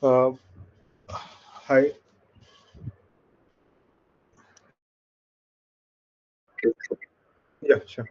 Uh, Hi. Yeah, sure.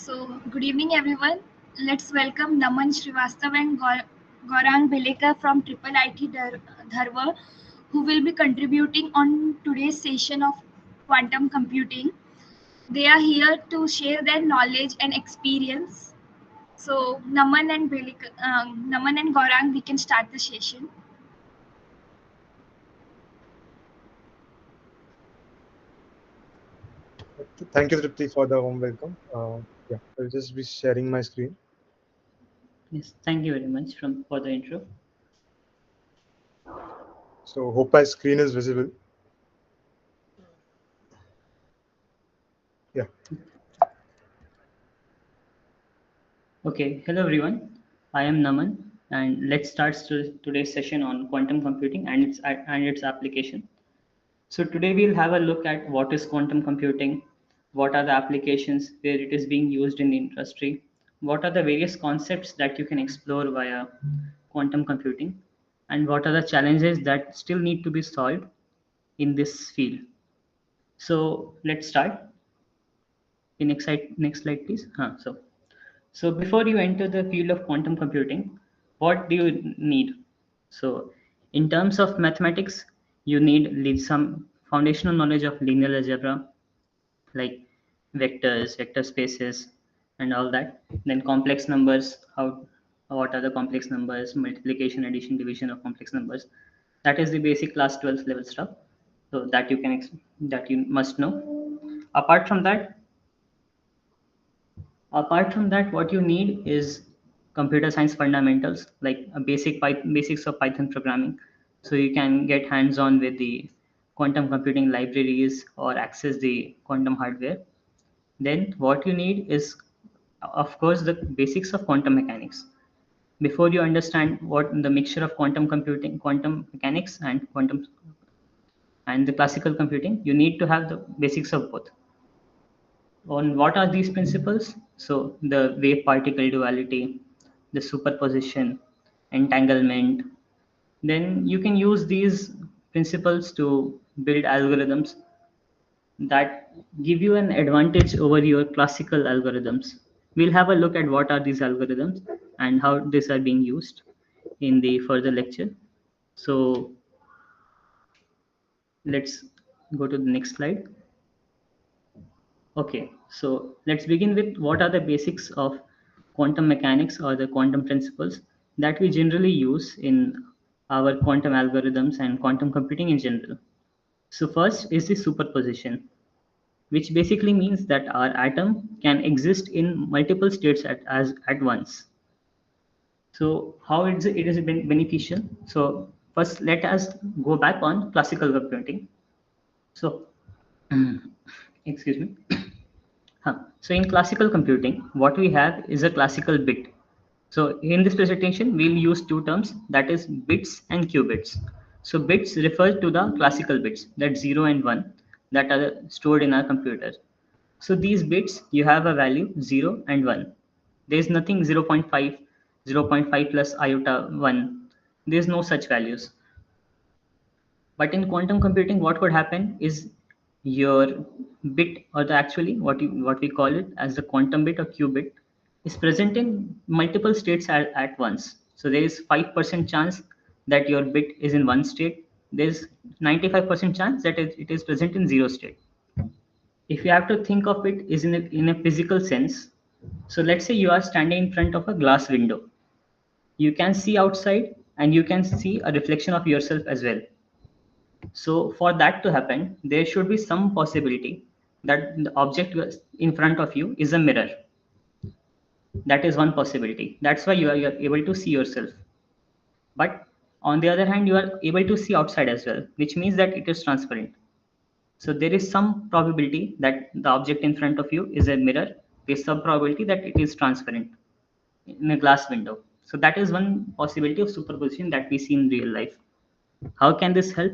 Good evening, everyone. Let's welcome Naman Srivastav and Gaurang Belekar from Triple IT Dharwad, who will be contributing on today's session of quantum computing. They are here to share their knowledge and experience. So, Naman and Gaurang, we can start the session. Thank you, Tripti, for the warm welcome. Yeah, I'll just be sharing my screen. Yes, thank you very much for the intro. So, hope my screen is visible. Yeah. Okay, hello everyone. I am Naman, and let's start today's session on quantum computing and its application. So today we'll have a look at what is quantum computing, what are the applications where it is being used in the industry, what are the various concepts that you can explore via quantum computing, and what are the challenges that still need to be solved in this field. So let's start. The next slide, please. So before you enter the field of quantum computing, what do you need? So in terms of mathematics, you need some foundational knowledge of linear algebra, like vectors, vector spaces, and all that. Then complex numbers, what are the complex numbers, multiplication, addition, division of complex numbers. That is the basic class 12th level stuff. So that that you must know. Apart from that, what you need is computer science fundamentals, like a basics of Python programming, so you can get hands on with the quantum computing libraries or access the quantum hardware. Then what you need is, of course, the basics of quantum mechanics. Before you understand what the mixture of quantum computing, quantum mechanics, and the classical computing, you need to have the basics of both. On what are these principles? So the wave particle duality, the superposition, entanglement. Then you can use these principles to build algorithms that give you an advantage over your classical algorithms. We'll have a look at what are these algorithms and how these are being used in the further lecture. So let's go to the next slide. Okay, so let's begin with what are the basics of quantum mechanics or the quantum principles that we generally use in our quantum algorithms and quantum computing in general. So first is the superposition, which basically means that our atom can exist in multiple states at once. So how it is beneficial? So first let us go back on classical computing. So excuse me. So in classical computing, what we have is a classical bit. So in this presentation, we'll use two terms, that is bits and qubits. So bits refer to the classical bits, that 0 and 1, that are stored in our computer. So these bits, you have a value 0 and 1. There is nothing 0.5, 0.5 plus iota 1. There is no such values. But in quantum computing, what could happen is your bit, or the actually what we call it as the quantum bit or qubit, is present in multiple states at once. So there is 5% chance that your bit is in one state. There is 95% chance that it is present in zero state. If you have to think of it is in a physical sense, so let's say you are standing in front of a glass window. You can see outside and you can see a reflection of yourself as well. So for that to happen, there should be some possibility that the object in front of you is a mirror. That is one possibility. That's why you are able to see yourself. But on the other hand, you are able to see outside as well, which means that it is transparent. So there is some probability that the object in front of you is a mirror. There's some probability that it is transparent in a glass window. So that is one possibility of superposition that we see in real life. How can this help?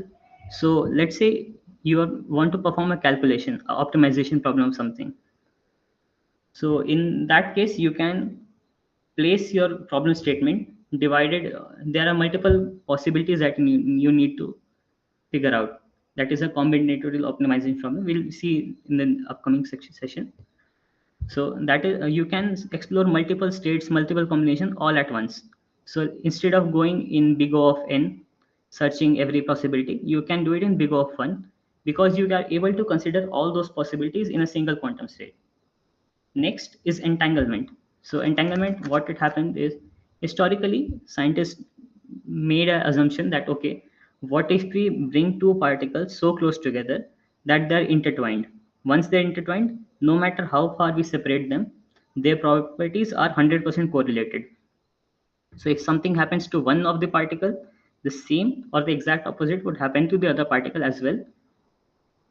So let's say want to perform a calculation, a optimization problem, something. So in that case, you can place your problem statement divided. There are multiple possibilities that you need to figure out. That is a combinatorial optimization problem. We'll see in the upcoming session. So that is you can explore multiple states, multiple combinations all at once. So instead of going in big O of n, searching every possibility, you can do it in big O of 1 because you are able to consider all those possibilities in a single quantum state. Next is entanglement. So entanglement, what it happened is historically scientists made an assumption that okay, what if we bring two particles so close together that they're intertwined? Once they're intertwined, no matter how far we separate them, their properties are 100% correlated. So if something happens to one of the particle, the same or the exact opposite would happen to the other particle as well,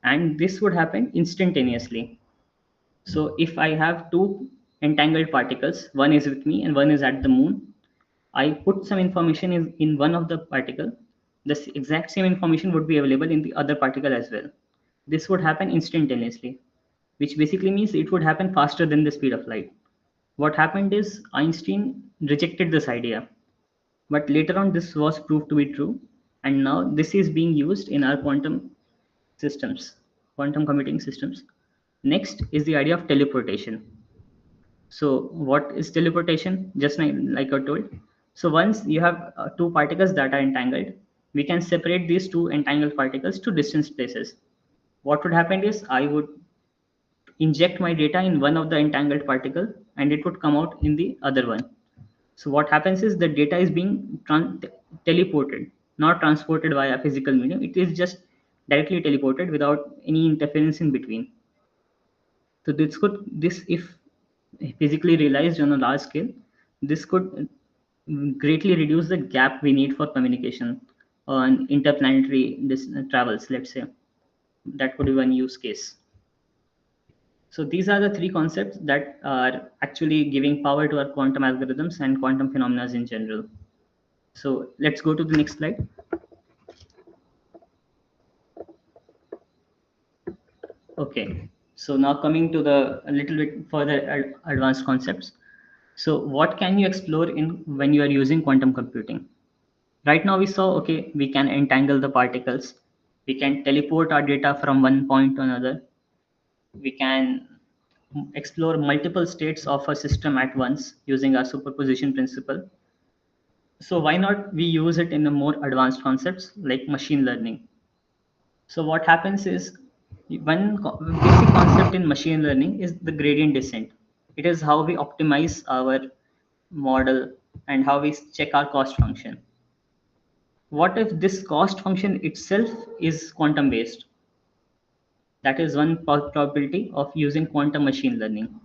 and this would happen instantaneously. So if I have two entangled particles, one is with me and one is at the moon, I put some information in one of the particle, the exact same information would be available in the other particle as well. This would happen instantaneously, which basically means it would happen faster than the speed of light. What happened is Einstein rejected this idea, but later on this was proved to be true, and now this is being used in our quantum systems, quantum computing systems. Next is the idea of teleportation. So what is teleportation? Just like I told. So once you have two particles that are entangled, we can separate these two entangled particles to distant places. What would happen is I would inject my data in one of the entangled particle and it would come out in the other one. So what happens is the data is being teleported, not transported via physical medium. It is just directly teleported without any interference in between. So this if physically realized on a large scale, this could greatly reduce the gap we need for communication on interplanetary travels. Let's say that could be one use case. So these are the three concepts that are actually giving power to our quantum algorithms and quantum phenomena in general. So let's go to the next slide. Okay, so now coming to the a little bit further advanced concepts. So what can you explore in when you are using quantum computing? Right now we saw, okay, we can entangle the particles. We can teleport our data from one point to another. We can explore multiple states of a system at once using our superposition principle. So why not we use it in the more advanced concepts like machine learning? So what happens is basic concept in machine learning is the gradient descent. It is how we optimize our model and how we check our cost function. What if this cost function itself is quantum based? That is one probability of using quantum machine learning.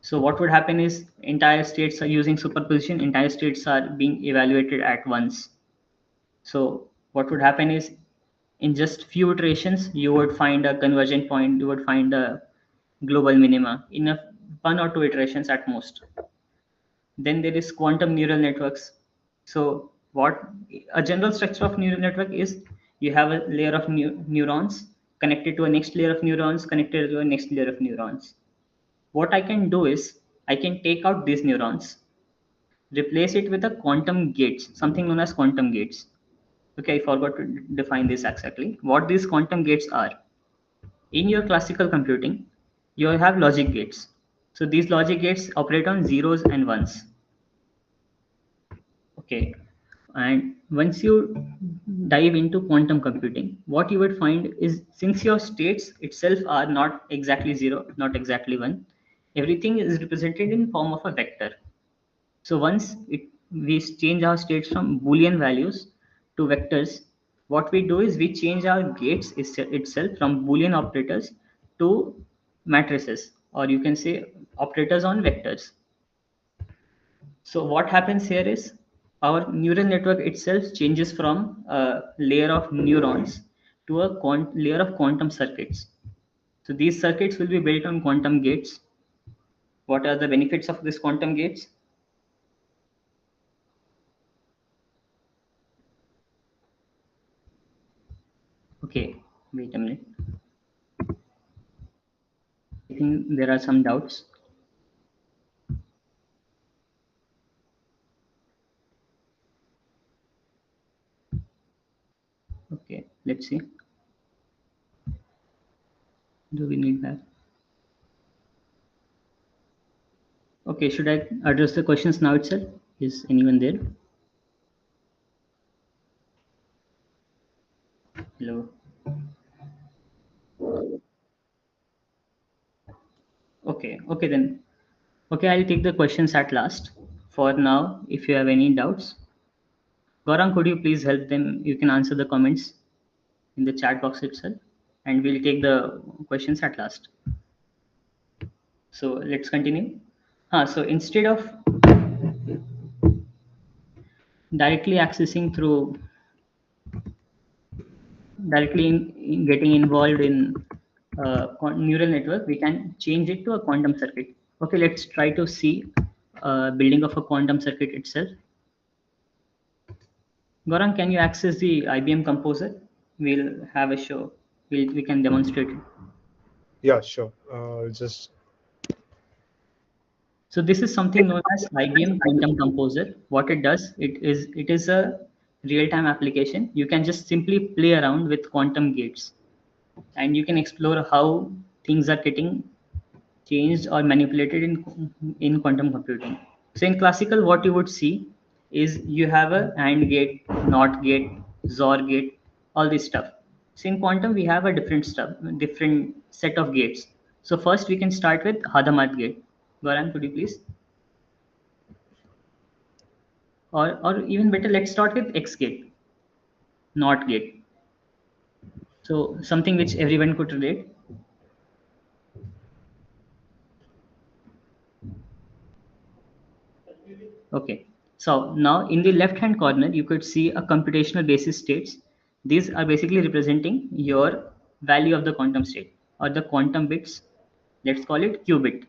So what would happen is entire states are using superposition, entire states are being evaluated at once. So what would happen is in just few iterations, you would find a convergent point, you would find a global minima in one or two iterations at most. Then there is quantum neural networks. So what a general structure of neural network is, you have a layer of neurons connected to a next layer of neurons connected to a next layer of neurons. What I can do is I can take out these neurons, replace it with a quantum gates, something known as quantum gates. Okay, I forgot to define this exactly. What these quantum gates are. In your classical computing, you have logic gates. So these logic gates operate on zeros and ones. Okay, and once you dive into quantum computing, what you would find is since your states itself are not exactly zero, not exactly one, everything is represented in form of a vector. So once we change our states from Boolean values to vectors, what we do is we change our gates itself from Boolean operators to matrices, or you can say operators on vectors. So what happens here is our neural network itself changes from a layer of neurons to a layer of quantum circuits. So these circuits will be built on quantum gates. What are the benefits of this quantum gates? Okay, wait a minute. I think there are some doubts. Okay, let's see. Do we need that? Okay, should I address the questions now itself? Is anyone there? Hello. Okay then. Okay, I'll take the questions at last. For now, if you have any doubts, Gaurang, could you please help them? You can answer the comments in the chat box itself, and we'll take the questions at last. So let's continue. So instead of directly accessing through in getting involved in neural network, we can change it to a quantum circuit. Okay, let's try to see building of a quantum circuit itself. Gaurang, can you access the IBM Composer? We'll have a show. We can demonstrate it. Yeah, sure. Just So this is something known as IBM Quantum Composer. What it does, it is a real-time application. You can just simply play around with quantum gates, and you can explore how things are getting changed or manipulated in quantum computing. So in classical, what you would see is you have a AND gate, NOT gate, XOR gate, all this stuff. So in quantum, we have a different set of gates. So first we can start with Hadamard gate. Gaurang, could you please? Or even better, let's start with X gate, NOT gate. So something which everyone could relate. Okay, so now in the left hand corner, you could see a computational basis states. These are basically representing your value of the quantum state or the quantum bits. Let's call it qubit.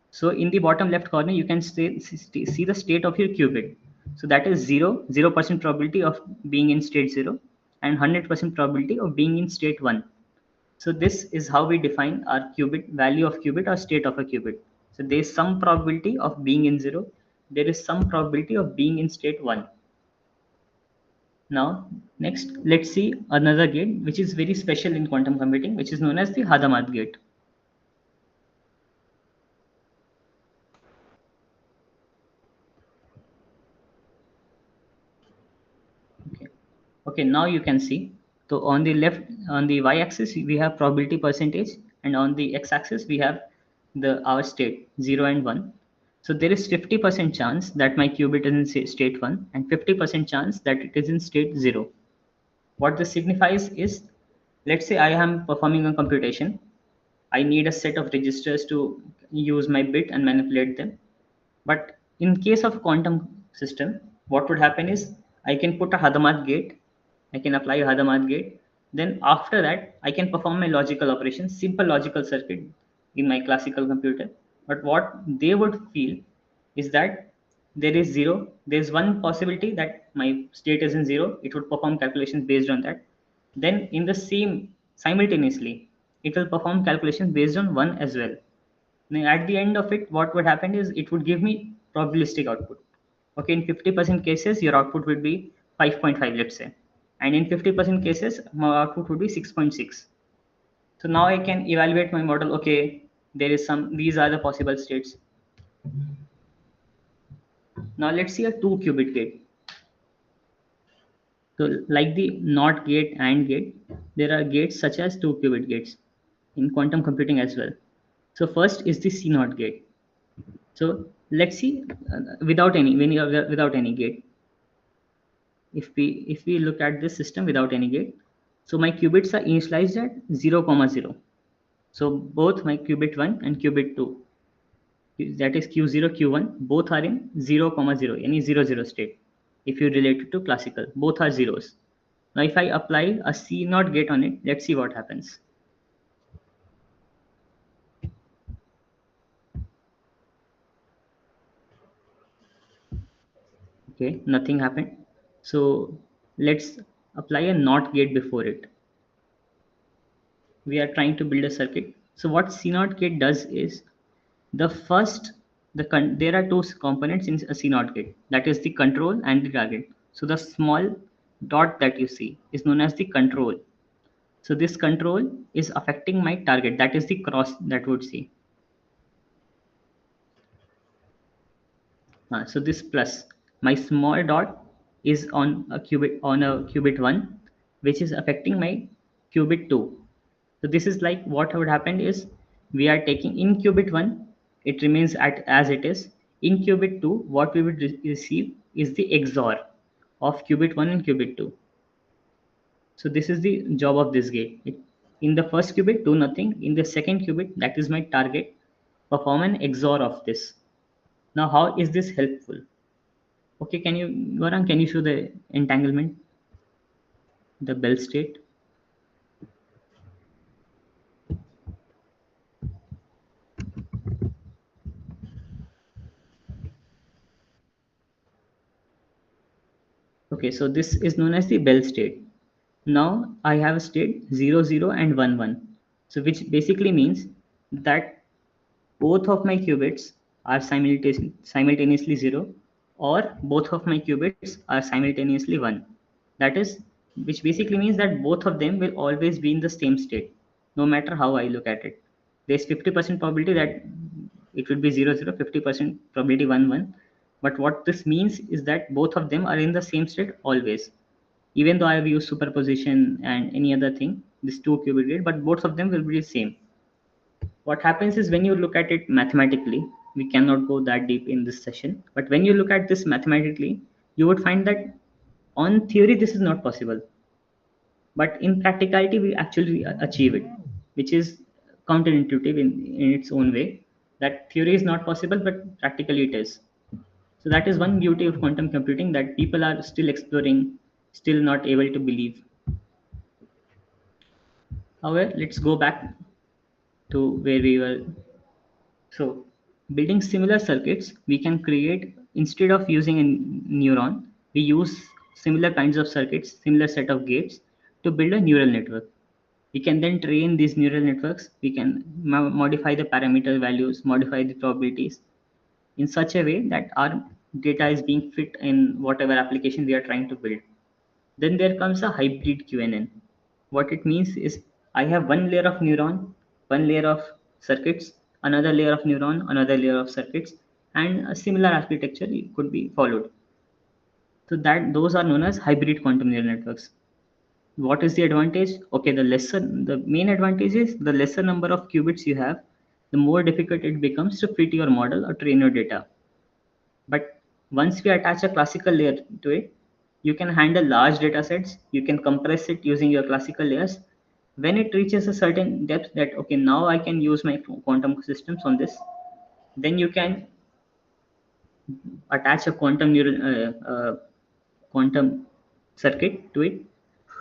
So in the bottom left corner, you can see the state of your qubit. So that is 0% probability of being in state 0 and 100% probability of being in state 1. So this is how we define our qubit, value of qubit or state of a qubit. So there is some probability of being in 0. There is some probability of being in state 1. Now, next, let's see another gate which is very special in quantum computing, which is known as the Hadamard gate. Okay, now you can see. So on the left, on the y-axis, we have probability percentage, and on the x-axis, we have our state 0 and 1. So there is 50% chance that my qubit is in state 1 and 50% chance that it is in state 0. What this signifies is, let's say I am performing a computation. I need a set of registers to use my bit and manipulate them. But in case of quantum system, what would happen is I can put a Hadamard gate. I can apply a Hadamard gate. Then after that, I can perform my logical operation, simple logical circuit in my classical computer. But what they would feel is that there is 0. There's one possibility that my state is in 0. It would perform calculations based on that. Then in the same simultaneously, it will perform calculations based on 1 as well. Now, at the end of it, what would happen is it would give me probabilistic output. Okay, in 50% cases, your output would be 5.5, let's say. And in 50% cases, my output would be 6.6. So now I can evaluate my model. Okay, these are the possible states. Now let's see a 2-qubit gate. So like the NOT gate and gate, there are gates such as 2-qubit gates in quantum computing as well. So first is the C0 gate. So let's see without any gate. If we look at this system without any gate, so my qubits are initialized at 0, 0. So both my qubit 1 and qubit 2, that is Q0, Q1, both are in 0, 0, any 0 state. If you relate it to classical, both are zeros. Now if I apply a C0 gate on it, let's see what happens. Okay, nothing happened. So let's apply a NOT gate before it. We are trying to build a circuit. So what C0 gate does is, there are two components in a C0 gate, that is the control and the target. So the small dot that you see is known as the control. So this control is affecting my target, that is the cross that would see. So this plus, my small dot is on a qubit 1, which is affecting my qubit 2. So this is like what would happen is we are taking in qubit 1, it remains at as it is. In qubit 2, what we would receive is the XOR of qubit 1 and qubit 2. So this is the job of this gate. In the first qubit, do nothing. In the second qubit, that is my target, perform an XOR of this. Now, how is this helpful? Okay, Gaurang, can you show the entanglement, the Bell state? Okay, so this is known as the Bell state. Now I have a state 0, 0 and 1, 1. So which basically means that both of my qubits are simultaneously 0, or both of my qubits are simultaneously 1. That is, which basically means that both of them will always be in the same state, no matter how I look at it. There's 50% probability that it will be 0, 0, 50% probability 1, 1. But what this means is that both of them are in the same state always. Even though I have used superposition and any other thing, this 2 qubit gate, but both of them will be the same. What happens is when you look at it mathematically, we cannot go that deep in this session, but when you look at this mathematically, you would find that on theory this is not possible, but in practicality we actually achieve it, which is counterintuitive in its own way, that theory is not possible but practically it is. So that is one beauty of quantum computing that people are still exploring, still not able to believe. However, let's go back to where we were. So building similar circuits, we can create, instead of using a neuron, we use similar kinds of circuits, similar set of gates to build a neural network. We can then train these neural networks. We can modify the parameter values, modify the probabilities in such a way that our data is being fit in whatever application we are trying to build. Then there comes a hybrid QNN. What it means is I have one layer of neuron, one layer of circuits, another layer of neuron, another layer of circuits, and a similar architecture could be followed. So that those are known as hybrid quantum neural networks. What is the advantage? Okay, the main advantage is the lesser number of qubits you have, the more difficult it becomes to fit your model or train your data. But once we attach a classical layer to it, you can handle large data sets, you can compress it using your classical layers. When it reaches a certain depth that, okay, now I can use my quantum systems on this, then you can attach a quantum circuit to it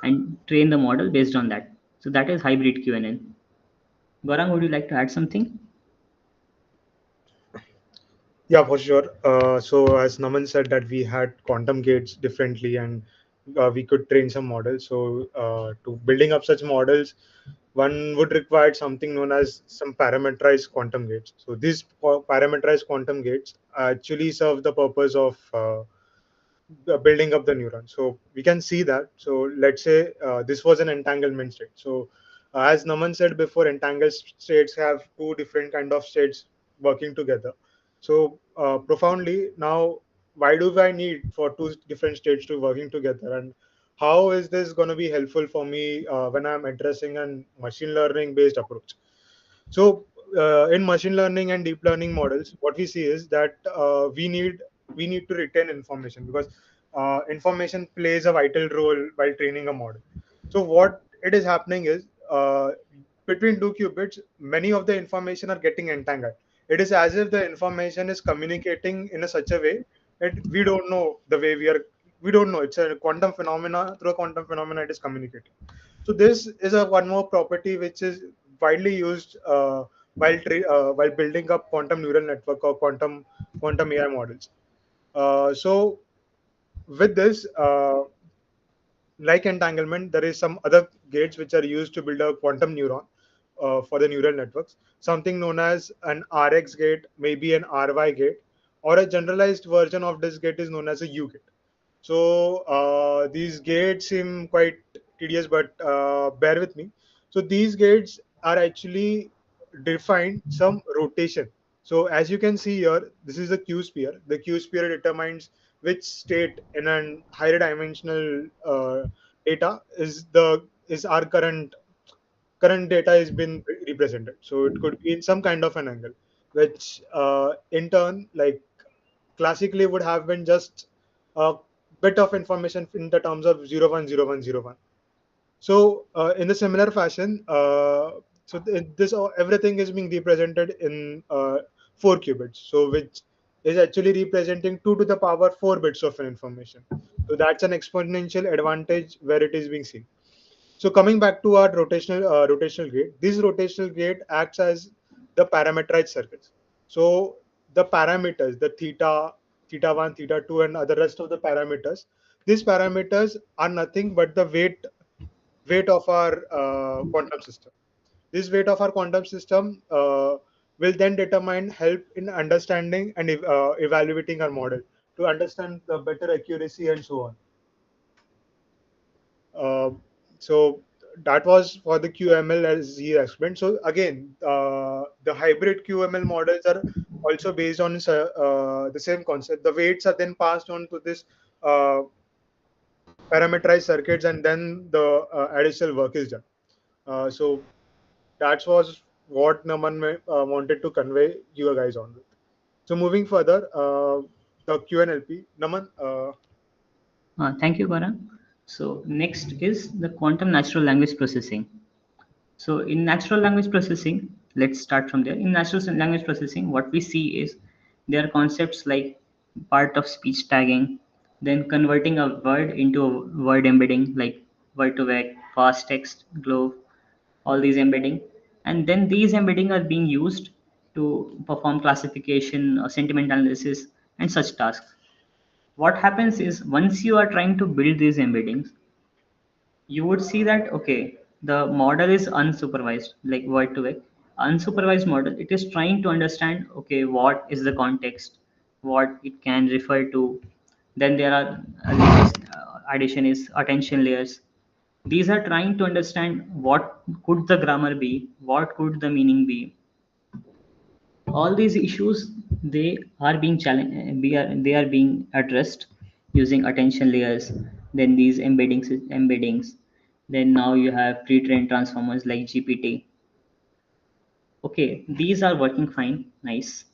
and train the model based on that. So that is hybrid QNN. Gaurang, would you like to add something? Yeah, for sure. So as Naman said that we had quantum gates differently, and we could train some models. So to building up such models, one would require something known as some parameterized quantum gates. So these parameterized quantum gates actually serve the purpose of building up the neuron. So we can see that. So let's say this was an entanglement state. So as Naman said before, entangled states have two different kind of states working together. So profoundly now, why do I need for two different states to working together, and how is this going to be helpful for me when I'm addressing a machine learning based approach? So in machine learning and deep learning models, what we see is that we need to retain information, because information plays a vital role while training a model. So what it is happening is, between two qubits, many of the information are getting entangled. It is as if the information is communicating in a such a way that we don't know the way we don't know. It's a quantum phenomena. Through a quantum phenomena, it is communicating. So this is a one more property which is widely used while building up quantum neural network or quantum AI models. So with this, like entanglement, there is some other gates which are used to build a quantum neuron for the neural networks. Something known as an RX gate, maybe an RY gate, or a generalized version of this gate is known as a U gate. So these gates seem quite tedious, but bear with me. So these gates are actually define some rotation. So as you can see here, this is the Q sphere. The Q sphere determines which state in an higher dimensional data is our current data is been represented. So it could be in some kind of an angle, which in turn, like classically would have been just a bit of information in the terms of 010101. So in a similar fashion, this everything is being represented in 4 qubits. So which is actually representing 2 to the power 4 bits of an information. So that's an exponential advantage where it is being seen. So coming back to our rotational gate, this rotational gate acts as the parameterized circuits. So the parameters, the theta one, theta two, and other rest of the parameters, these parameters are nothing but the weight of our quantum system. This weight of our quantum system will then determine help in understanding and evaluating our model to understand the better accuracy and so on. Uh, so that was for the QML as he explained. So again, the hybrid QML models are also based on the same concept. The weights are then passed on to this uh, parameterized circuits, and then the additional work is done. So that was what Naman wanted to convey you guys on with. So moving further, the QNLP, Naman. Thank you, Gaurang. So next is the quantum natural language processing. So in natural language processing, let's start from there. In natural language processing, what we see is there are concepts like part of speech tagging, then converting a word into a word embedding like word to vec, fast text, glove, all these embedding. And then these embedding are being used to perform classification, sentiment analysis, and such tasks. What happens is once you are trying to build these embeddings, you would see that okay, the model is unsupervised, like word to vec. Unsupervised model, it is trying to understand okay, what is the context, what it can refer to. Then there are latest addition is attention layers. These are trying to understand what could the grammar be, what could the meaning be. All these issues, they are being challenged, they are being addressed using attention layers, then these embeddings. Then now you have pre-trained transformers like GPT. Okay, these are working fine, nice,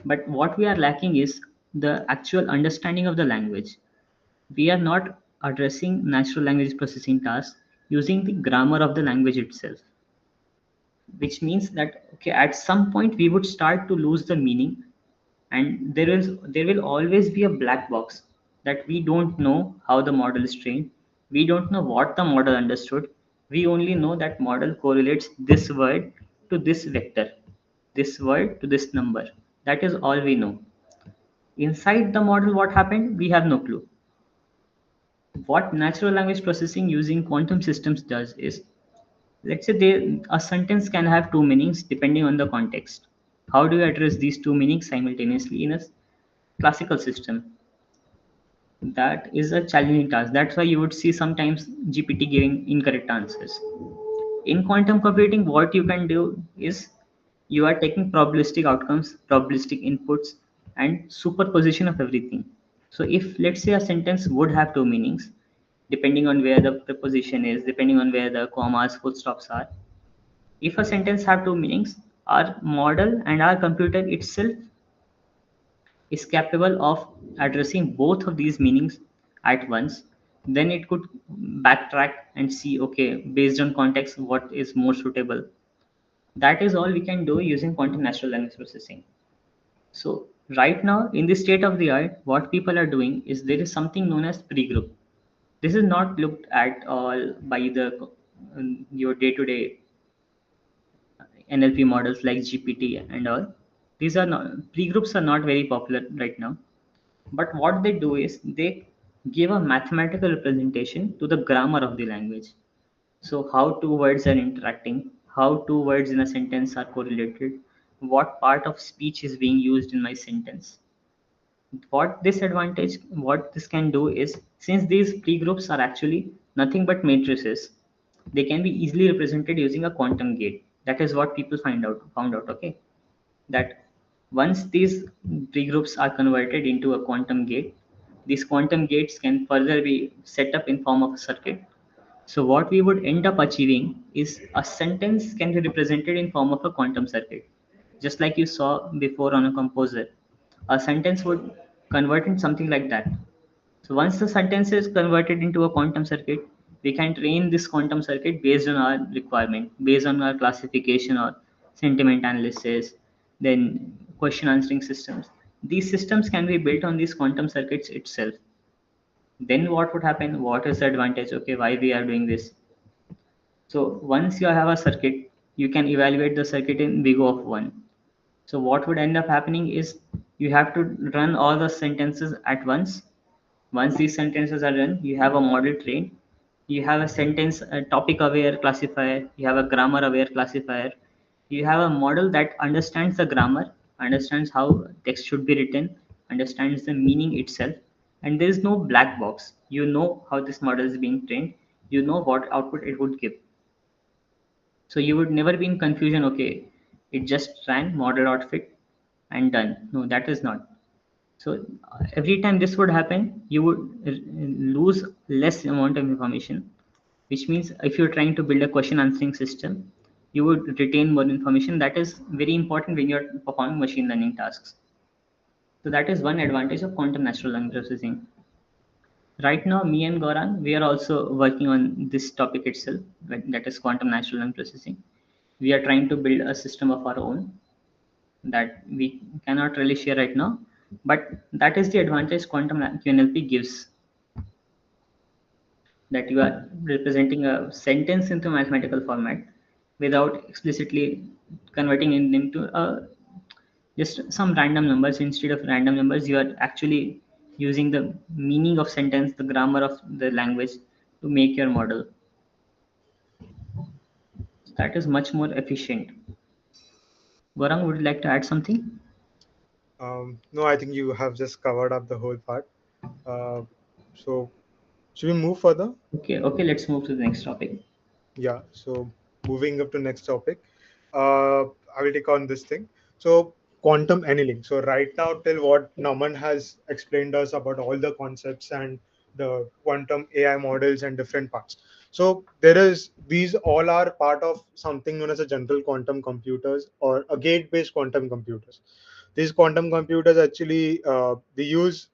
but what we are lacking is the actual understanding of the language. We are not addressing natural language processing tasks using the grammar of the language itself, which means that okay, at some point we would start to lose the meaning, and there will always be a black box that we don't know how the model is trained. We don't know what the model understood. We only know that model correlates this word to this vector, this word to this number. That is all we know. Inside the model what happened, we have no clue. What natural language processing using quantum systems does is, let's say a sentence can have two meanings depending on the context. How do you address these two meanings simultaneously in a classical system? That is a challenging task. That's why you would see sometimes GPT giving incorrect answers. In quantum computing, what you can do is you are taking probabilistic outcomes, probabilistic inputs, and superposition of everything. So if let's say a sentence would have two meanings, depending on where the preposition is, depending on where the commas, full stops are. If a sentence have two meanings, our model and our computer itself is capable of addressing both of these meanings at once. Then it could backtrack and see okay, based on context, what is more suitable. That is all we can do using quantum natural language processing. So right now in the state of the art, what people are doing is there is something known as pre-group. This is not looked at all by the your day-to-day NLP models like GPT and all. These are not, pre-groups are not very popular right now. But what they do is they give a mathematical representation to the grammar of the language. So how two words are interacting, how two words in a sentence are correlated, what part of speech is being used in my sentence. What this can do is, since these pre-groups are actually nothing but matrices, they can be easily represented using a quantum gate. That is what people found out, okay? That Once these pregroups are converted into a quantum gate, these quantum gates can further be set up in form of a circuit. So what we would end up achieving is a sentence can be represented in form of a quantum circuit. Just like you saw before on a composer, a sentence would convert in something like that. So once the sentence is converted into a quantum circuit, we can train this quantum circuit based on our requirement, based on our classification or sentiment analysis, then question answering systems. These systems can be built on these quantum circuits itself. Then what would happen? What is the advantage? Okay, why we are doing this? So once you have a circuit, you can evaluate the circuit in big O of 1. So what would end up happening is you have to run all the sentences at once. Once these sentences are run, you have a model trained. You have a sentence a topic aware classifier. You have a grammar aware classifier. You have a model that understands the grammar, understands how text should be written, understands the meaning itself, and there is no black box. You know how this model is being trained. You know what output it would give. So you would never be in confusion. Okay, it just ran model outfit and done. No, that is not. So every time this would happen, you would lose less amount of information, which means if you're trying to build a question answering system, you would retain more information. That is very important when you're performing machine learning tasks. So that is one advantage of quantum natural language processing. Right now, me and Goran, we are also working on this topic itself, that is quantum natural language processing. We are trying to build a system of our own that we cannot really share right now, but that is the advantage quantum QNLP gives, that you are representing a sentence into mathematical format without explicitly converting it into just some random numbers. Instead of random numbers, you are actually using the meaning of sentence, the grammar of the language to make your model. That is much more efficient. Gorang, would you like to add something? No, I think you have just covered up the whole part. Uh, so should we move further? Okay, let's move to the next topic. Yeah. So moving up to next topic, I will take on this thing. So quantum annealing. So right now, till what Naman has explained us about all the concepts and the quantum AI models and different parts. So there is these all are part of something known as a general quantum computers or a gate-based quantum computers. These quantum computers actually they use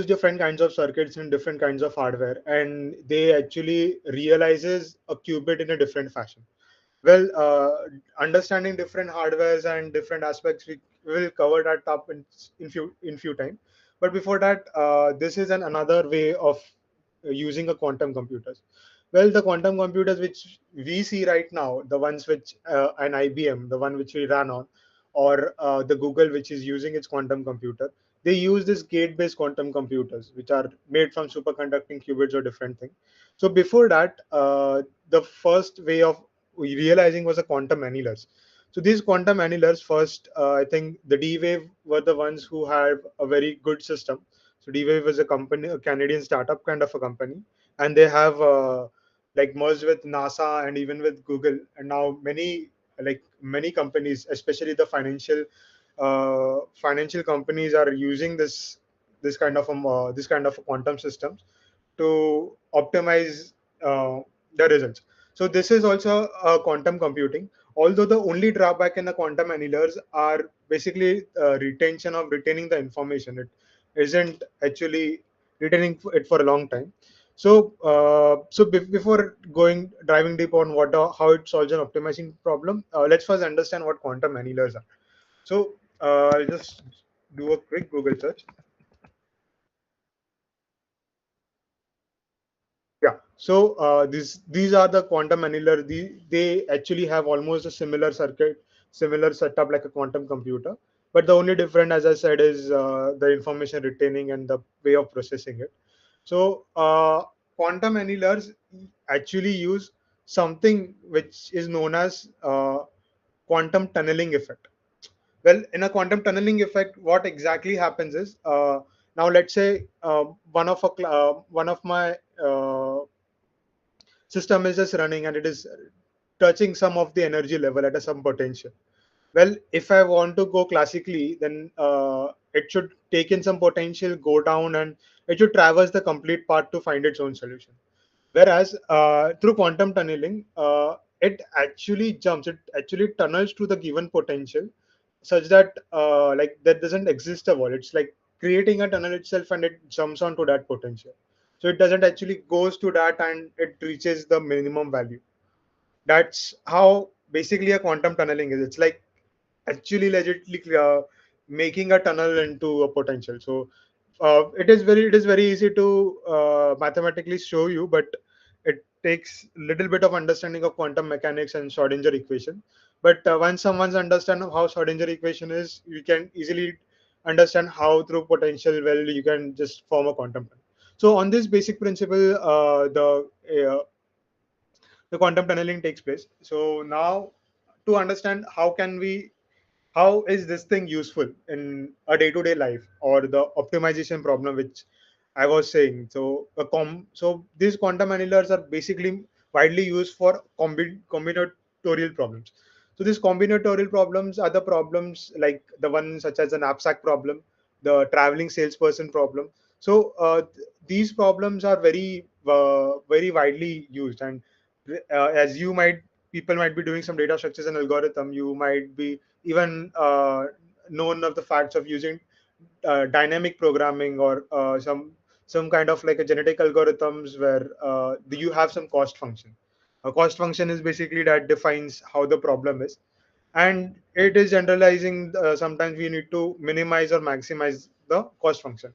different kinds of circuits and different kinds of hardware, and they actually realizes a qubit in a different fashion. Well, understanding different hardwares and different aspects, we will cover that up in few time. But before that, this is another way of using a quantum computers. Well, the quantum computers which we see right now, the ones which an IBM, the one which we ran on, or the Google which is using its quantum computer, they use this gate-based quantum computers, which are made from superconducting qubits or different thing. So before that, the first way of realizing was a quantum annealers. So these quantum annealers, first, I think the D-Wave were the ones who had a very good system. So D-Wave was a company, a Canadian startup kind of a company, and they have like merged with NASA and even with Google, and now many companies, especially the financial companies, are using this kind of a quantum systems to optimize the results. So this is also quantum computing. Although the only drawback in the quantum annealers are basically retaining the information. It isn't actually retaining it for a long time. So before going driving deep on how it solves an optimizing problem, let's first understand what quantum annealers are. So I'll just do a quick Google search. Yeah. So these are the quantum annealer. They actually have almost a similar circuit, similar setup like a quantum computer. But the only difference, as I said, is the information retaining and the way of processing it. So quantum annealers actually use something which is known as quantum tunneling effect. Well, in a quantum tunneling effect, what exactly happens is now let's say one of my system is just running and it is touching some of the energy level at some potential. Well, if I want to go classically, then it should take in some potential, go down, and it should traverse the complete path to find its own solution. Whereas through quantum tunneling, it actually jumps, it actually tunnels to the given potential, such that like there doesn't exist a wall. It's like creating a tunnel itself, and it jumps onto that potential. So it doesn't actually goes to that, and it reaches the minimum value. That's how basically a quantum tunneling is. It's like actually legitly making a tunnel into a potential. So it is very easy to mathematically show you, but it takes little bit of understanding of quantum mechanics and Schrodinger equation. But once someone's understand how Schrodinger equation is, you can easily understand how through potential well you can just form a quantum tunnel. So on this basic principle, the quantum tunneling takes place. So now, to understand how is this thing useful in a day-to-day life, or the optimization problem which I was saying. So so these quantum annealers are basically widely used for combinatorial problems. So these combinatorial problems are the problems like the one such as the knapsack problem, the traveling salesperson problem. So these problems are very widely used, and as you might people might be doing some data structures and algorithm, you might be even known of the facts of using dynamic programming, or some kind of like a genetic algorithms where you have some cost function. A cost function is basically that defines how the problem is, and it is generalizing. Sometimes we need to minimize or maximize the cost function,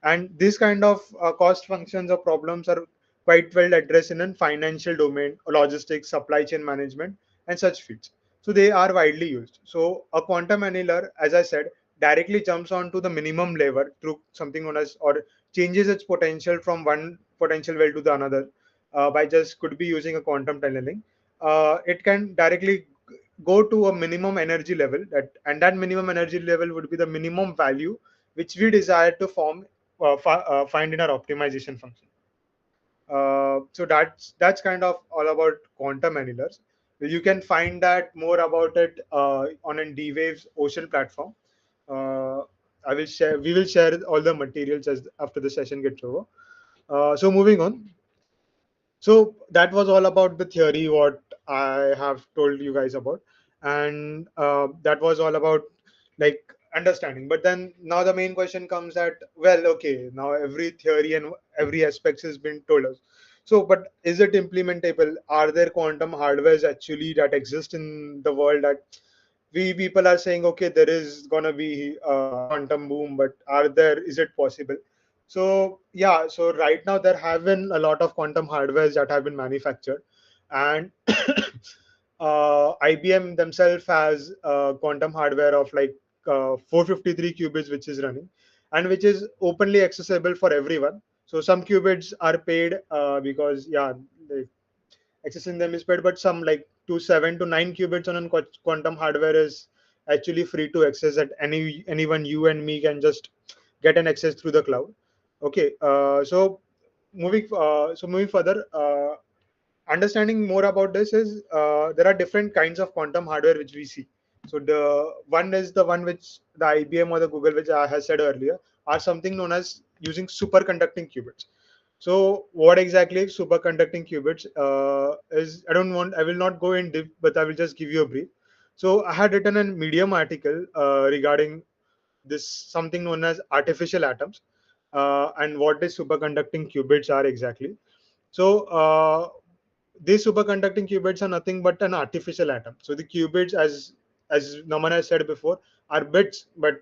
and these kind of cost functions or problems are quite well addressed in a financial domain, logistics, supply chain management, and such fields. So they are widely used. So a quantum annealer, as I said, directly jumps onto the minimum level through something known as, or changes its potential from one potential well to the another, by just could be using a quantum tunneling. It can directly go to a minimum energy level, and that minimum energy level would be the minimum value which we desire to find in our optimization function. So that's kind of all about quantum annealers. You can find that more about it on a D-Waves Ocean platform. Uh, we will share all the materials as after the session gets over. So moving on. So that was all about the theory, what I have told you guys about, and that was all about like understanding. But then now the main question comes that, well, okay, now every theory and every aspect has been told us. So, but is it implementable? Are there quantum hardwares actually that exist in the world, that we people are saying, okay, there is gonna be a quantum boom, but is it possible? So yeah, so right now there have been a lot of quantum hardwares that have been manufactured, and IBM themselves has quantum hardware of like 453 qubits, which is running, and which is openly accessible for everyone. So some qubits are paid because yeah, like, accessing them is paid, but some like 7 to 9 qubits on quantum hardware is actually free to access. That anyone, you and me, can just get an access through the cloud. Okay, moving further, understanding more about this is there are different kinds of quantum hardware which we see. So the one is the one which the IBM or the Google, which I has said earlier, are something known as using superconducting qubits. So what exactly is superconducting qubits is, I will not go in deep, but I will just give you a brief. So I had written a Medium article regarding this something known as artificial atoms, and what is superconducting qubits are exactly. So these superconducting qubits are nothing but an artificial atom. So the qubits, as Naman has said before, are bits, but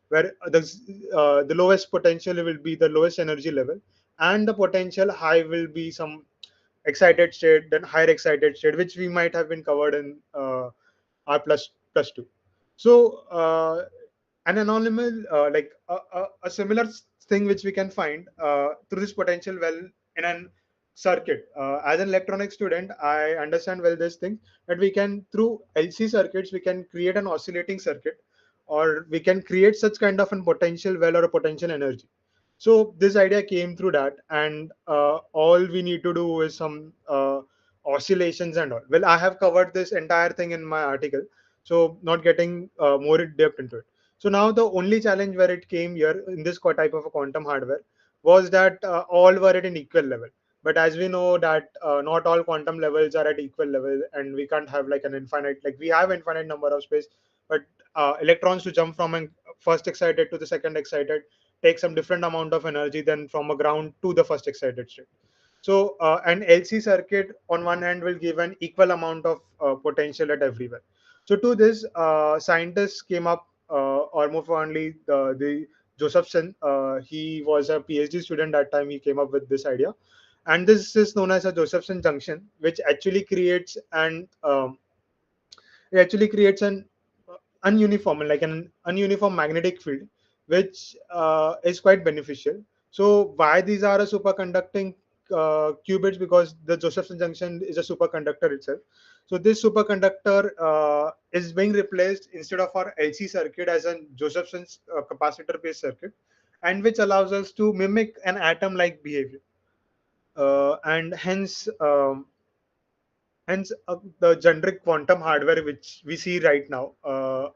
where the lowest potential will be the lowest energy level, and the potential high will be some excited state, then higher excited state, which we might have been covered in R plus two. So an anonymous like a similar thing which we can find through this potential well in an circuit. As an electronic student, I understand well this thing, that we can, through LC circuits, we can create an oscillating circuit, or we can create such kind of a potential well or a potential energy. So this idea came through that, and all we need to do is some oscillations and all. Well, I have covered this entire thing in my article. so not getting more in depth into it. So now the only challenge where it came here in this type of a quantum hardware was that all were at an equal level. But as we know that not all quantum levels are at equal level, and we can't have like an infinite, like we have infinite number of space, but electrons to jump from a first excited to the second excited take some different amount of energy than from a ground to the first excited state. So an LC circuit on one hand will give an equal amount of potential at everywhere. So to this, scientists came up, or more fondly, the Josephson. He was a PhD student that time. He came up with this idea, and this is known as a Josephson junction, which actually creates an ununiform, like an ununiform magnetic field, which is quite beneficial. So why these are a superconducting qubits? Because the Josephson junction is a superconductor itself. So this superconductor is being replaced instead of our LC circuit as a Josephson's capacitor-based circuit, and which allows us to mimic an atom-like behavior, and hence the generic quantum hardware which we see right now.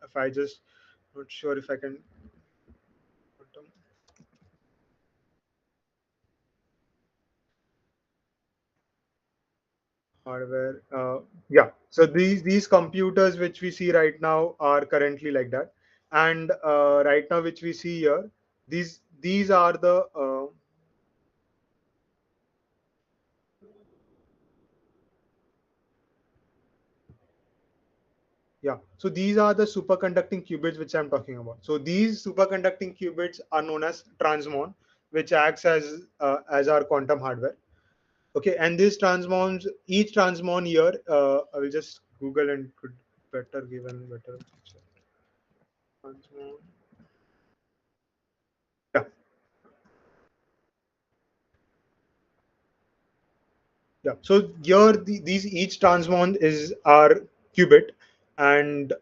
If I just not sure if I can quantum hardware. Yeah. So these computers which we see right now are currently like that, and right now which we see here, these are the yeah. So these are the superconducting qubits which I'm talking about. So these superconducting qubits are known as transmon, which acts as our quantum hardware. Okay, and these transmons, each transmon here, I will just Google and could better given better picture. Transmon. Yeah, yeah. So here, these each transmon is our qubit, and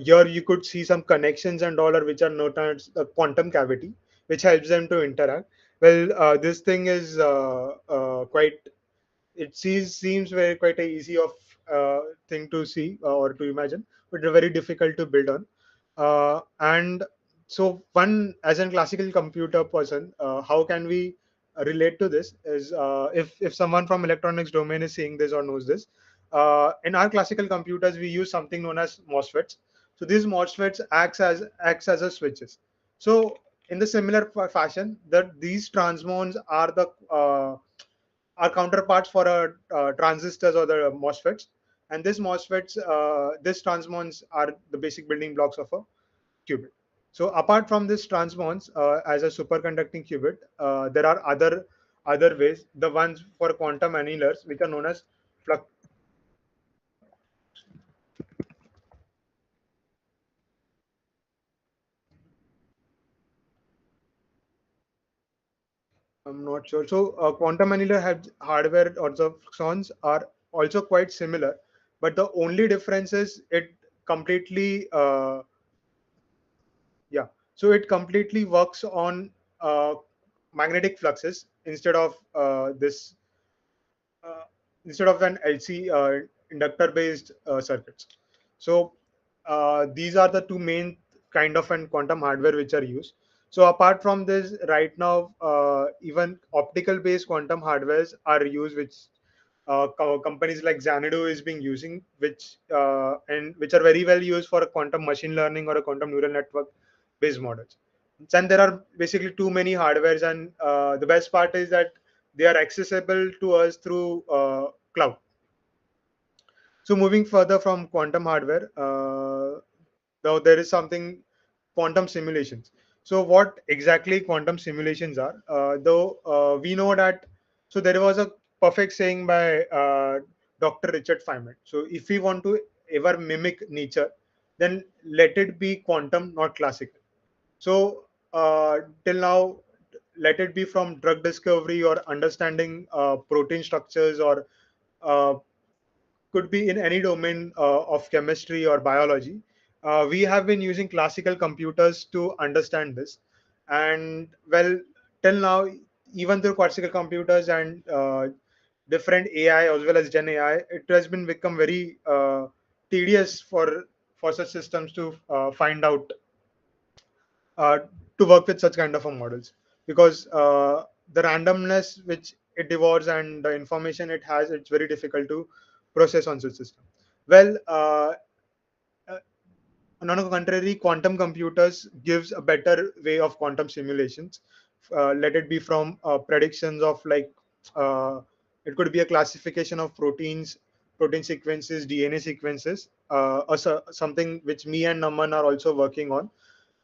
here you could see some connections and all, are which are known as the quantum cavity, which helps them to interact. Well, this thing is quite, seems very quite a easy of thing to see or to imagine, but very difficult to build on. And so, one as a classical computer person, how can we relate to this? Is if someone from electronics domain is seeing this or knows this, in our classical computers we use something known as MOSFETs. So these MOSFETs acts as a switches. So in the similar fashion, that these transmons are counterparts for transistors or the MOSFETs. And this MOSFETs, this transmons are the basic building blocks of a qubit. So apart from this transmons as a superconducting qubit, there are other ways. The ones for quantum annulars, which are known as flux. I'm not sure. So quantum annular hardware or the fluxons are also quite similar, but the only difference is it completely yeah. So it completely works on magnetic fluxes uh, instead of an LC inductor-based circuits. So these are the two main kind of an quantum hardware which are used. So apart from this, right now even optical-based quantum hardwares are used, which companies like Xanadu is being using, which are very well used for a quantum machine learning or a quantum neural network based models. And there are basically too many hardwares, and the best part is that they are accessible to us through cloud. So moving further from quantum hardware, now there is something quantum simulations. So what exactly quantum simulations are? Though we know that, so there was a perfect saying by Dr. Richard Feynman. So if we want to ever mimic nature, then let it be quantum, not classical. So till now, let it be from drug discovery or understanding protein structures, or uh, could be in any domain of chemistry or biology. We have been using classical computers to understand this, and well, till now, even through classical computers and different AI as well as Gen AI, it has been become very tedious for for such systems to find out uh, to work with such kind of a models, because the randomness which it devours and the information it has, it's very difficult to process on such system. Well, uh, on the contrary, quantum computers gives a better way of quantum simulations. Let it be from predictions of like uh, it could be a classification of proteins, protein sequences, DNA sequences, or something which me and Naman are also working on.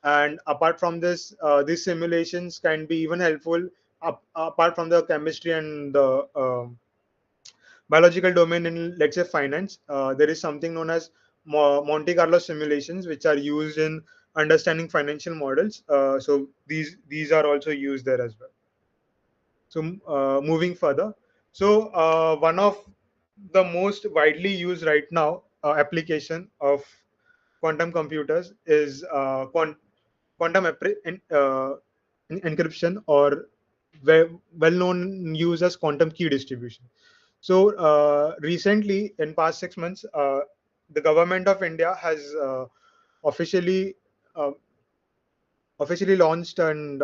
And apart from this, these simulations can be even helpful apart from the chemistry and the biological domain in, let's say, finance. There is something known as Monte Carlo simulations, which are used in understanding financial models. So these are also used there as well. So moving further, so one of the most widely used right now application of quantum computers is quantum encryption, or well-known use as quantum key distribution. So recently, in past 6 months, the government of India has officially uh, officially launched and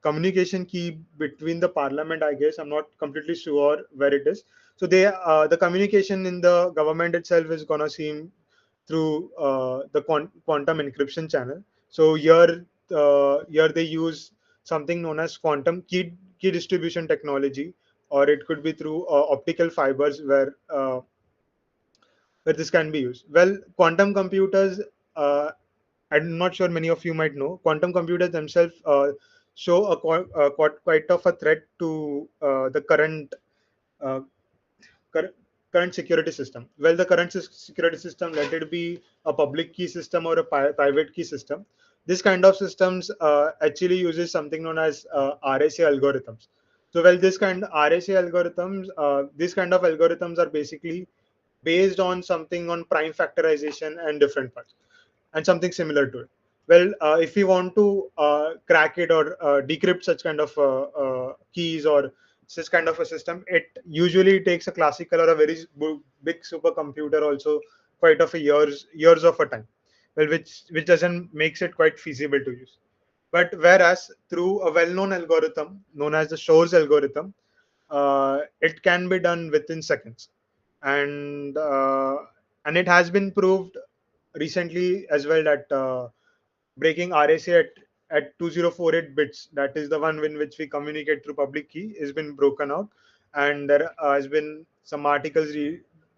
communication key between the parliament. I guess I'm not completely sure where it is. So they the communication in the government itself is gonna seem through the quantum encryption channel. So here they use something known as quantum key distribution technology, or it could be through optical fibers where this can be used. Well, quantum computers, I'm not sure many of you might know, quantum computers themselves show quite of a threat to the uh, cur- current security system. Well, the current security system, let it be a public key system or a private key system, this kind of systems actually uses something known as RSA algorithms. So, well, this kind RSA algorithms, these kind of algorithms are basically based on something on prime factorization and different parts, and something similar to it. Well, if we want to crack it or decrypt such kind of keys or such kind of a system, it usually takes a classical or a very big supercomputer also quite of a years of a time. Well, which doesn't makes it quite feasible to use. But whereas through a well-known algorithm known as the Shor's algorithm, it can be done within seconds, and it has been proved recently as well that breaking RSA at 2048 bits, that is the one in which we communicate through public key, has been broken out. And there has been some articles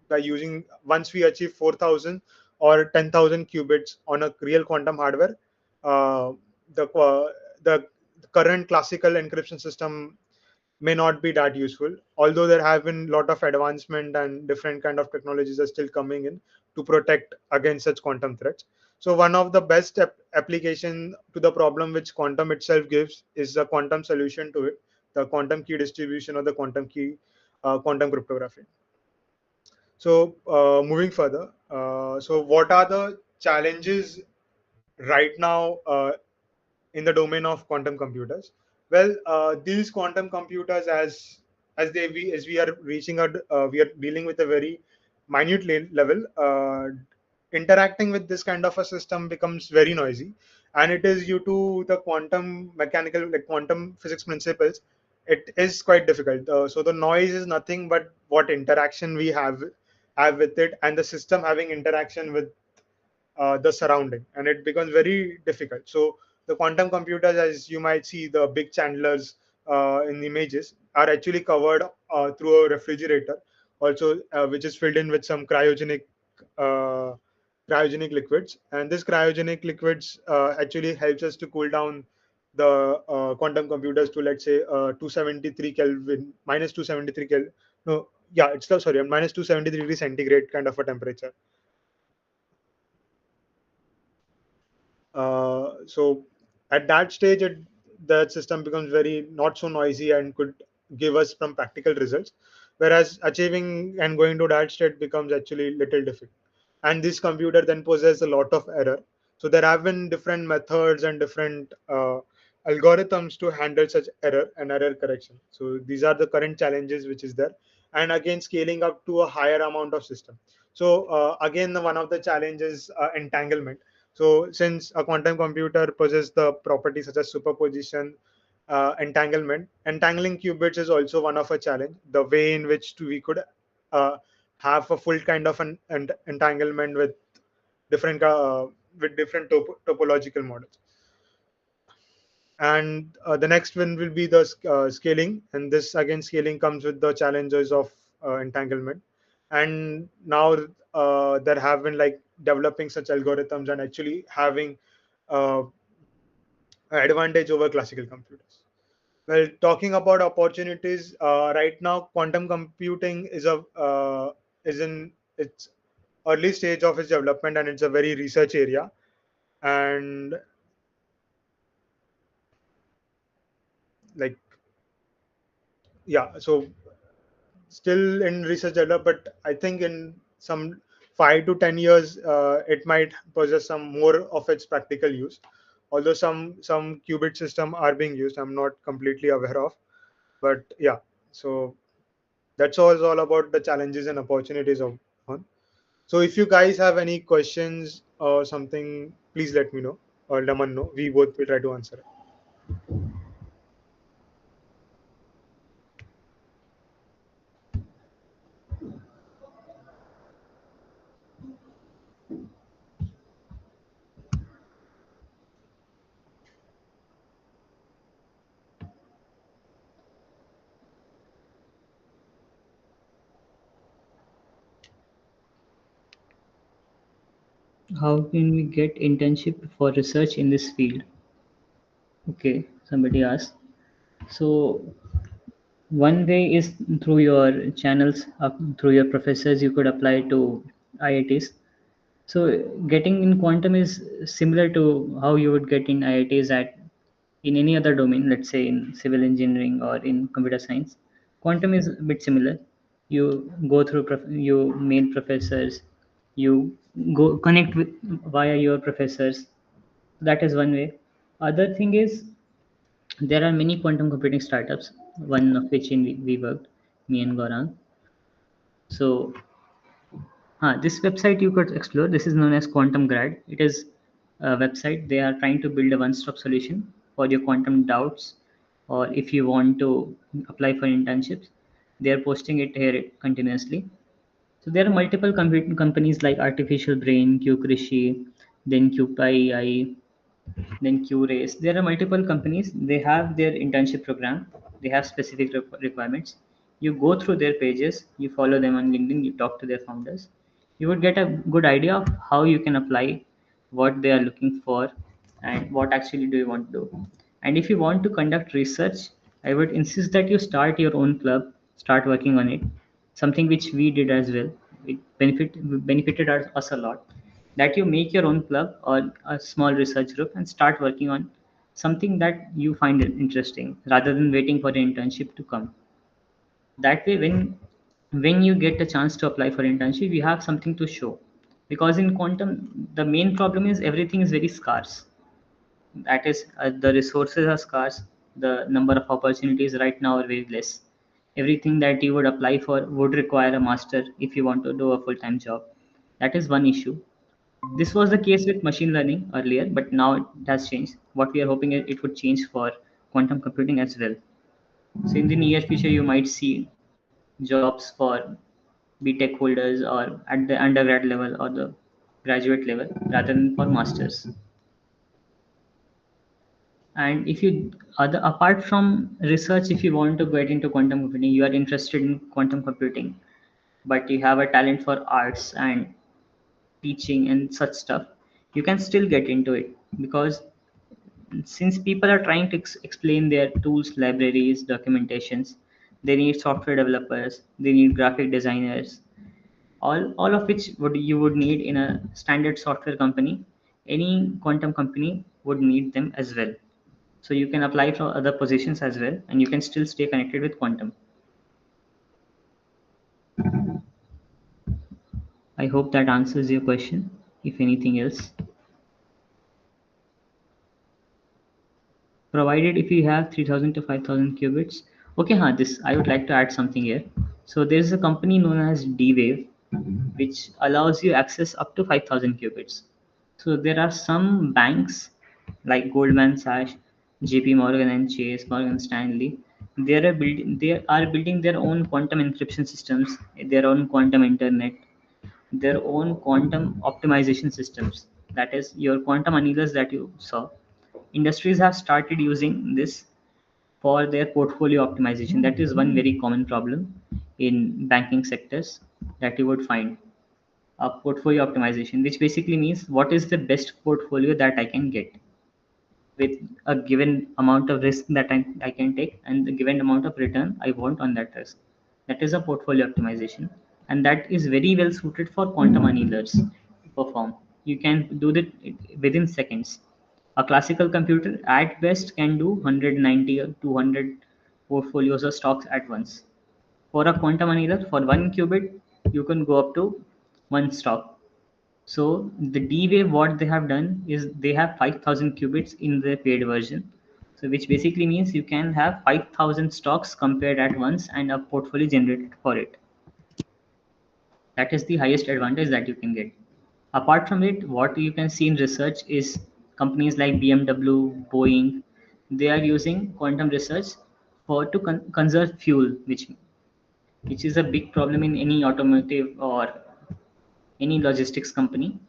by using, once we achieve 4,000 or 10,000 qubits on a real quantum hardware, uh, the current classical encryption system may not be that useful, although there have been a lot of advancement and different kind of technologies are still coming in to protect against such quantum threats. So one of the best application to the problem which quantum itself gives is a quantum solution to it, the quantum key distribution or the quantum key quantum cryptography. So moving further, so what are the challenges right now in the domain of quantum computers? Well, these quantum computers, as we are reaching out, we are dealing with a very minute level. Interacting with this kind of a system becomes very noisy, and it is due to the quantum mechanical, like quantum physics principles. It is quite difficult. So the noise is nothing but what interaction we have with it, and the system having interaction with the surrounding, and it becomes very difficult. So the quantum computers, as you might see, the big channelers in the images are actually covered through a refrigerator, also which is filled in with some uh, cryogenic liquids, and this cryogenic liquids actually helps us to cool down the quantum computers to, let's say, 273 Kelvin, minus 273 Kelvin. No, yeah, it's the sorry, minus 273 degrees centigrade kind of a temperature. So at that stage, the system becomes very not so noisy and could give us some practical results. Whereas achieving and going to that state becomes actually little difficult. And this computer then poses a lot of error. So there have been different methods and different algorithms to handle such error and error correction. So these are the current challenges which is there. And again, scaling up to a higher amount of system. So again, one of the challenges entanglement. So since a quantum computer possesses the properties such as superposition, entangling qubits is also one of a challenge. The way in which we could uh, have a full kind of an entanglement different uh, with different topological models. And the next one will be the scaling, and this again scaling comes with the challenges of entanglement. And now there have been like developing such algorithms and actually having uh, advantage over classical computers. Well, talking about opportunities, right now quantum computing is in its early stage of its development, and it's a very research area. And like, yeah, so still in research develop, but I think in some 5 to 10 years, it might possess some more of its practical use. Although some qubit system are being used, I'm not completely aware of. But yeah, so that's all about the challenges and opportunities of one. So if you guys have any questions or something, please let me know or Laman know. We both will try to answer it. How can we get internship for research in this field? Okay, somebody asked. So one way is through your channels, through your professors. You could apply to IITs. So getting in quantum is similar to how you would get in IITs at in any other domain, let's say in civil engineering or in computer science. Quantum is a bit similar. You go through you mail professors, you go connect with via your professors. That is one way. Other thing is there are many quantum computing startups, one of which in we worked, me and Gaurang. So this website you could explore. This is known as Quantum Grad. It is a website. They are trying to build a one-stop solution for your quantum doubts, or if you want to apply for internships. They are posting it here continuously. So there are multiple computing companies like Artificial Brain, QCrishi, then QPI, then QRace. There are multiple companies. They have their internship program. They have specific requirements. You go through their pages, you follow them on LinkedIn, you talk to their founders. You would get a good idea of how you can apply, what they are looking for, and what actually do you want to do. And if you want to conduct research, I would insist that you start your own club, start working on it. Something which we did as well. It benefited us a lot, that you make your own club or a small research group and start working on something that you find interesting rather than waiting for an internship to come. That way, when you get a chance to apply for internship, you have something to show. Because in quantum, the main problem is everything is very scarce. That is, the resources are scarce. The number of opportunities right now are very less. Everything that you would apply for would require a master if you want to do a full-time job. That is one issue. This was the case with machine learning earlier, but now it has changed. What we are hoping is it would change for quantum computing as well. So in the near future, you might see jobs for BTech holders or at the undergrad level or the graduate level rather than for masters. And if you other apart from research, if you want to get into quantum computing, you are interested in quantum computing, but you have a talent for arts and teaching and such stuff, you can still get into it. Because since people are trying to explain their tools, libraries, documentations, they need software developers, they need graphic designers, all of which would you would need in a standard software company. Any quantum company would need them as well. So you can apply for other positions as well, and you can still stay connected with quantum. I hope that answers your question. If anything else, provided if you have 3000 to 5000 qubits. Okay, this I would like to add something here. So there is a company known as D-Wave. which allows you access up to 5,000 qubits. So there are some banks like Goldman Sachs, JP Morgan and Chase, Morgan Stanley. They are building their own quantum encryption systems, their own quantum internet, their own quantum optimization systems. That is your quantum annealers that you saw. Industries have started using this for their portfolio optimization. That is one very common problem in banking sectors that you would find. A portfolio optimization, which basically means what is the best portfolio that I can get with a given amount of risk that I can take and the given amount of return I want on that risk. That is a portfolio optimization, and that is very well suited for quantum annealers to perform. You can do that within seconds. A classical computer at best can do 190 or 200 portfolios or stocks at once. For a quantum annealer, for one qubit, you can go up to one stock. So the D-Wave, what they have done is they have 5,000 qubits in the paid version. So which basically means you can have 5,000 stocks compared at once and a portfolio generated for it. That is the highest advantage that you can get. Apart from it, what you can see in research is companies like BMW, Boeing, they are using quantum research for to conserve fuel, which is a big problem in any automotive or any logistics company,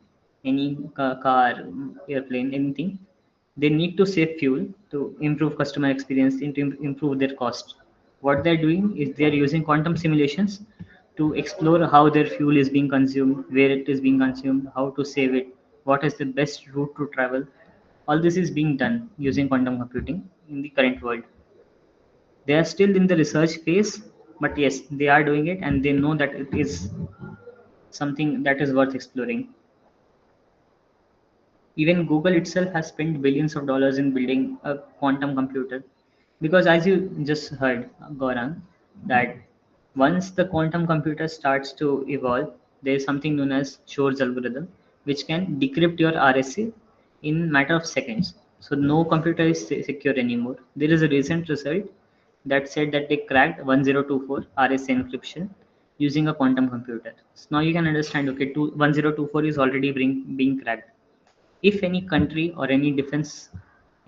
any car, airplane, anything. They need to save fuel to improve customer experience and to improve their cost. What they're doing is they're using quantum simulations to explore how their fuel is being consumed, where it is being consumed, how to save it, what is the best route to travel. All this is being done using quantum computing in the current world. They are still in the research phase, but yes, they are doing it and they know that it is something that is worth exploring. Even Google itself has spent billions of dollars in building a quantum computer. Because as you just heard, Gaurang, that once the quantum computer starts to evolve, there is something known as Shor's algorithm, which can decrypt your RSA in matter of seconds. So no computer is secure anymore. There is a recent result that said that they cracked 1024 RSA encryption using a quantum computer. So now you can understand, okay, 1024 is already being cracked. If any country or any defense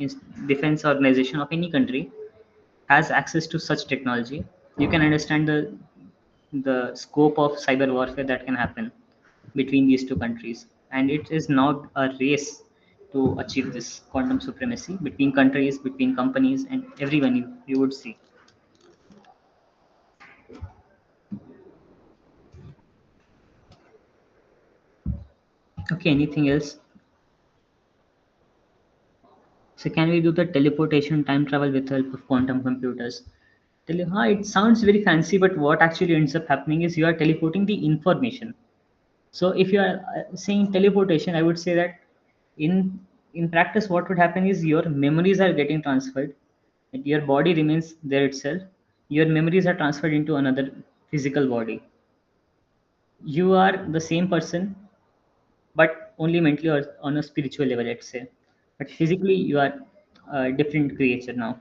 organization of any country has access to such technology, you can understand the scope of cyber warfare that can happen between these two countries. And it is now a race to achieve this quantum supremacy between countries, between companies, and everyone you would see. Okay, anything else? So can we do the teleportation time travel with the help of quantum computers? It sounds very fancy, but what actually ends up happening is you are teleporting the information. So if you are saying teleportation, I would say that in practice, what would happen is your memories are getting transferred. And your body remains there itself. Your memories are transferred into another physical body. You are the same person, but only mentally or on a spiritual level, let's say. But physically, you are a different creature now.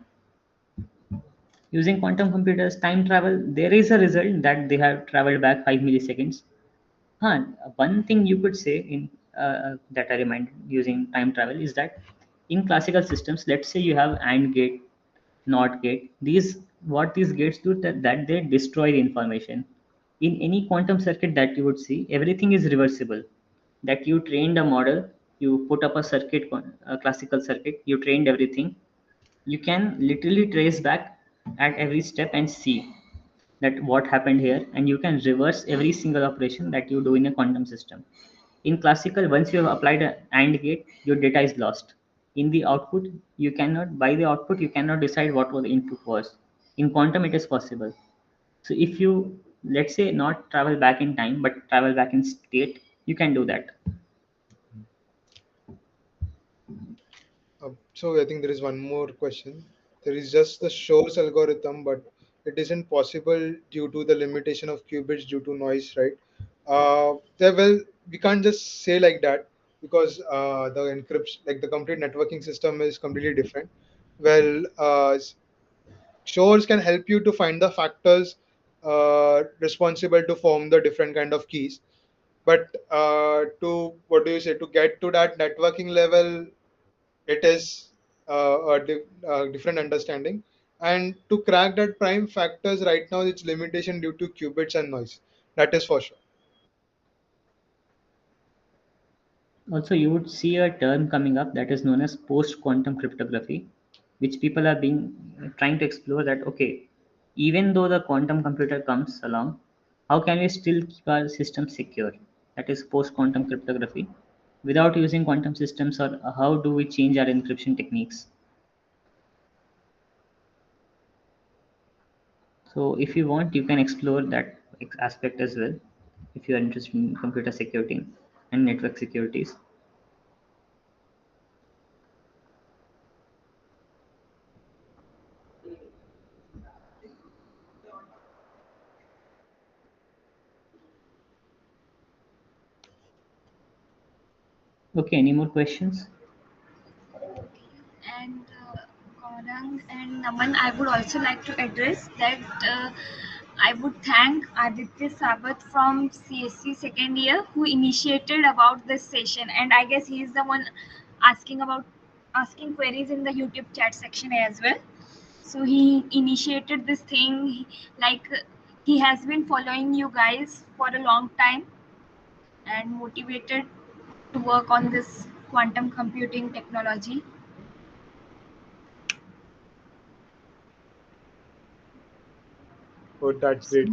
Using quantum computers, time travel, there is a result that they have traveled back 5 milliseconds. One thing you could say in that I remind using time travel is that in classical systems, let's say you have AND gate, NOT gate. These gates do that they destroy the information. In any quantum circuit that you would see, everything is reversible. That you trained a model, you put up a circuit, a classical circuit, you trained everything. You can literally trace back at every step and see that what happened here, and you can reverse every single operation that you do in a quantum system. In classical, once you have applied an AND gate, your data is lost. In the output, you cannot, by the output, you cannot decide what the input was. In quantum, it is possible. So if you, let's say, not travel back in time, but travel back in state, you can do that. So I think there is one more question. There is just the Shor's algorithm, but it isn't possible due to the limitation of qubits due to noise, right? Well, we can't just say like that because the encryption, like the complete networking system, is completely different. Well, Shores can help you to find the factors responsible to form the different kind of keys. But to what do you say, to get to that networking level, it is different understanding. And to crack that prime factors right now, it's limitation due to qubits and noise. That is for sure. Also, you would see a term coming up that is known as post-quantum cryptography, which people are being trying to explore. That okay, even though the quantum computer comes along, how can we still keep our system secure? That is post-quantum cryptography. Without using quantum systems, or how do we change our encryption techniques? So, if you want, you can explore that aspect as well. If you are interested in computer security and network securities. Okay, any more questions? And Gaurang and Naman, I would also like to address that I would thank Aditya Sabat from CSC second year who initiated about this session, and I guess he is the one asking about asking queries in the YouTube chat section as well. So he initiated this thing, like he has been following you guys for a long time and motivated to work on this quantum computing technology. So that's great.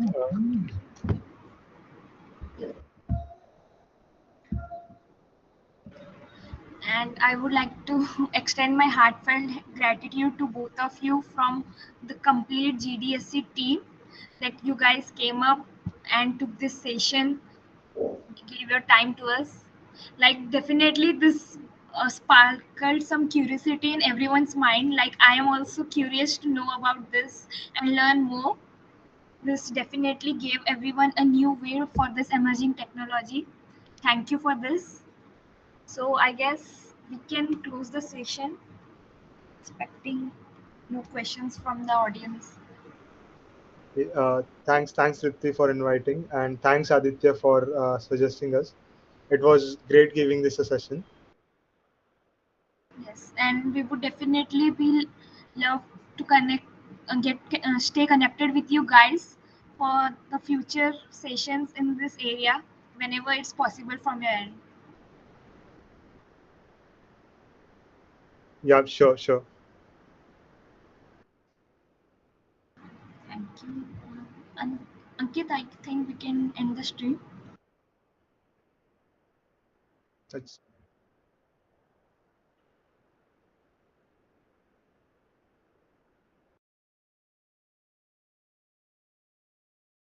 And I would like to extend my heartfelt gratitude to both of you from the complete GDSC team that you guys came up and took this session, gave your time to us. Like, definitely, this sparkled some curiosity in everyone's mind. Like, I am also curious to know about this and learn more. This definitely gave everyone a new way for this emerging technology. Thank you for this. So I guess we can close the session, expecting no questions from the audience. Thanks, Ritti, for inviting, and thanks, Aditya, for suggesting us. It was great giving this a session. Yes, and we would definitely be love to connect, stay connected with you guys for the future sessions in this area whenever it's possible from your end. Yeah, sure, sure. Thank you. And Ankit, I think we can end the stream. That's